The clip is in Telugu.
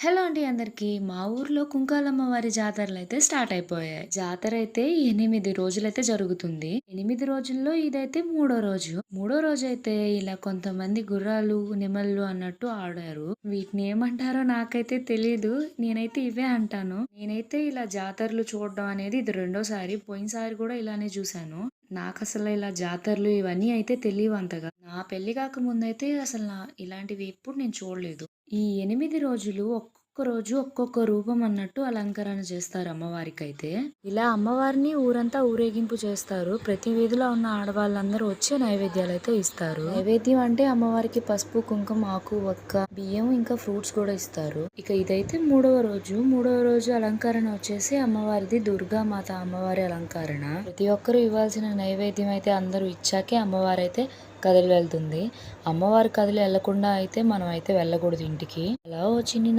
హలో అండి అందరికి. మా ఊర్లో కుంకాలమ్మ వారి జాతరలైతే స్టార్ట్ అయిపోయాయి. జాతర అయితే 8 రోజులైతే జరుగుతుంది. 8 రోజుల్లో ఇదైతే మూడో రోజు. మూడో రోజైతే ఇలా కొంతమంది గుర్రాలు, నెమళ్ళు అన్నట్టు ఆడారు. వీటిని ఏమంటారో నాకైతే తెలీదు. నేనైతే ఇవే అంటాను. నేనైతే ఇలా జాతరలు చూడడం అనేది ఇది రెండోసారి. పోయినసారి కూడా ఇలానే చూసాను. నాకసలు ఇలా జాతరలు ఇవన్నీ అయితే తెలియవు అంతగా. నా పెళ్లి కాకముందయితే అసలు ఇలాంటివి ఎప్పుడు నేను చూడలేదు. ఈ 8 రోజులు ఒక్కొక్క రోజు ఒక్కొక్క రూపం అన్నట్టు అలంకరణ చేస్తారు అమ్మవారికైతే. ఇలా అమ్మవారిని ఊరంతా ఊరేగింపు చేస్తారు. ప్రతి వీధిలో ఉన్న ఆడవాళ్ళందరూ వచ్చి నైవేద్యాలైతే ఇస్తారు. నైవేద్యం అంటే అమ్మవారికి పసుపు, కుంకుమ, ఆకు, వక్క, బియ్యం ఇంకా ఫ్రూట్స్ కూడా ఇస్తారు. ఇక ఇదైతే మూడవ రోజు. మూడవ రోజు అలంకరణ వచ్చేసి అమ్మవారిది దుర్గామాత అమ్మవారి అలంకరణ. ప్రతి ఒక్కరూ ఇవ్వాల్సిన నైవేద్యం అయితే అందరూ ఇచ్చాకే అమ్మవారు అయితే కదిలి వెళ్తుంది. అమ్మవారి కదిలి వెళ్లకుండా అయితే మనం అయితే వెళ్ళకూడదు ఇంటికి. అలా చిన్ని